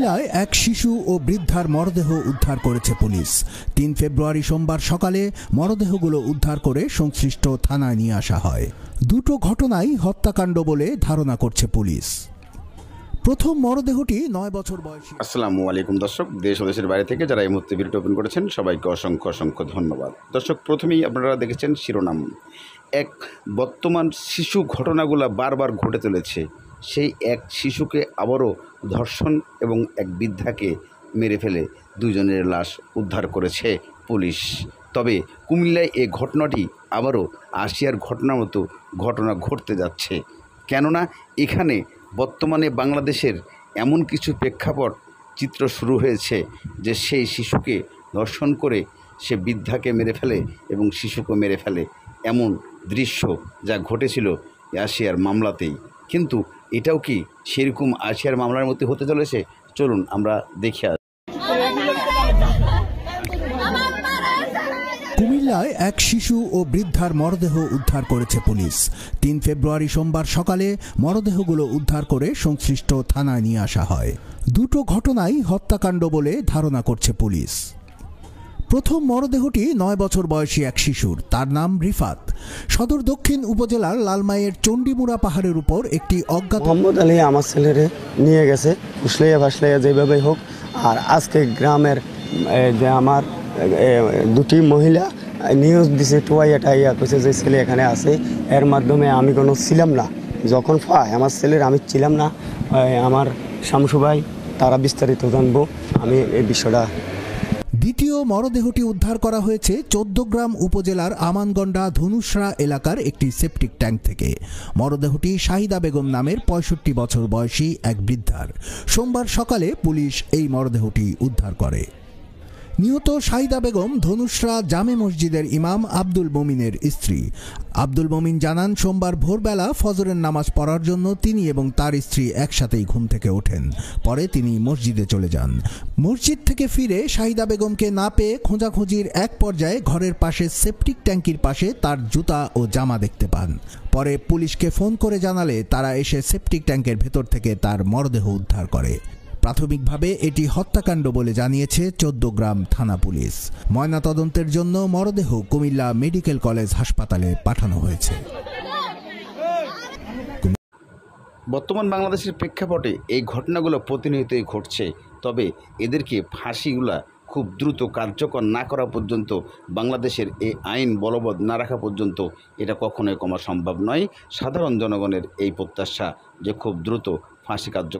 কুমিল্লায় এক শিশু ও বৃদ্ধার মরদেহ উদ্ধার করেছে পুলিশ। ৩ ফেব্রুয়ারি সোমবার সকালে মরদেহগুলো উদ্ধার করে সংশ্লিষ্ট থানায় নিয়ে আসা হয়। দুটো ঘটনাই হত্যাকাণ্ড বলে ধারণা করছে পুলিশ। প্রথম মরদেহটি ৯ বছর বয়সী। আসসালামু আলাইকুম দর্শক, দেশ ও দেশের বাইরে থেকে যারা এই মুহূর্তে ভিডিওটি ওপেন করেছেন সবাইকে অসংখ্য অসংখ্য ধন্যবাদ। দর্শক, প্রথমেই আপনারা দেখেছেন শিরোনাম। এক বর্তমান শিশু ঘটনাগুলো বারবার ঘটে চলেছে। সেই এক শিশুকে আবারও ধর্ষণ এবং এক বৃদ্ধাকে মেরে ফেলে দুজনের লাশ উদ্ধার করেছে পুলিশ। তবে কুমিল্লায় এই ঘটনাটি আবারও আসিয়ার ঘটনার মতো ঘটনা ঘটতে যাচ্ছে, কেননা এখানে বর্তমানে বাংলাদেশের এমন কিছু প্রেক্ষাপট চিত্র শুরু হয়েছে যে সেই শিশুকে ধর্ষণ করে সে বৃদ্ধাকে মেরে ফেলে এবং শিশুকে মেরে ফেলে, এমন দৃশ্য যা ঘটেছিল আসিয়ার মামলাতেই। কিন্তু এটাও কি সেরকম আসিয়ার মামলার মধ্যে হতে চলেছে? চলুন আমরা দেখে আসি। কুমিল্লায় এক শিশু ও বৃদ্ধার মরদেহ উদ্ধার করেছে পুলিশ। ৩ ফেব্রুয়ারি সোমবার সকালে মরদেহগুলো উদ্ধার করে সংশ্লিষ্ট থানায় নিয়ে আসা হয়। দুটো ঘটনাই হত্যাকাণ্ড বলে ধারণা করছে পুলিশ। প্রথম মরদেহটি ৯ বছর বয়সী এক শিশুর, তার নাম রিফাত। সদর দক্ষিণ উপজেলার লালমাইয়ের চণ্ডীমুড়া পাহাড়ের উপর একটি অজ্ঞাত মোহাম্মদ আলী আমার ছেলেরে নিয়ে গেছে ফুসলাইয়া ফাসলাইয়া যেভাবেই হোক। আর আজকে গ্রামের যে আমার দুটি মহিলা নিউজ দিছে, টোয়াইয়া টাইয়া কইছে যে ছেলে এখানে আছে। এর মাধ্যমে আমি কোনো ছিলাম না, যখন পায় আমার ছেলের আমি ছিলাম না। আমার শামসু ভাই তারা বিস্তারিত জানবো আমি এই বিষয়টা। দ্বিতীয় মরদেহটি উদ্ধার করা হয়েছে ১৪ গ্রাম উপজেলার আমানগন্ডা ধনুসরা এলাকার একটি সেপটিক ট্যাঙ্ক থেকে। মরদেহটি শাহিদা বেগম নামের ৬৫ বছর বয়সী এক বৃদ্ধার। সোমবার সকালে পুলিশ এই মরদেহটি উদ্ধার করে। নিহত শাহিদা বেগম ধনুসরা জামে মসজিদের ইমাম আব্দুল মমিনের স্ত্রী। আব্দুল মমিন জানান, সোমবার ভোরবেলা ফজরের নামাজ পড়ার জন্য তিনি এবং তার স্ত্রী একসাথেই ঘুম থেকে ওঠেন। পরে তিনি মসজিদে চলে যান। মসজিদ থেকে ফিরে শাহিদা বেগমকে না পেয়ে খোঁজাখুঁজির এক পর্যায়ে ঘরের পাশে সেপটিক ট্যাঙ্কির পাশে তার জুতা ও জামা দেখতে পান। পরে পুলিশকে ফোন করে জানালে তারা এসে সেপটিক ট্যাঙ্কের ভেতর থেকে তার মরদেহ উদ্ধার করে। প্রাথমিকভাবে এটি হত্যাকাণ্ড বলে জানিয়েছে ১৪ গ্রাম থানা পুলিশ। ময়নাতদন্তের জন্য মরদেহ কুমিল্লা মেডিকেল কলেজ হাসপাতালে পাঠানো হয়েছে। বর্তমান বাংলাদেশের প্রেক্ষাপটে এই ঘটনাগুলো প্রতিনিয়তই ঘটছে। তবে এদেরকে ফাঁসিগুলা খুব দ্রুত কার্যকর না করা পর্যন্ত, বাংলাদেশের এই আইন বলবৎ না রাখা পর্যন্ত এটা কখনোই কমা সম্ভব নয়। সাধারণ জনগণের এই প্রত্যাশা যে খুব দ্রুত ফাঁসি কার্যকর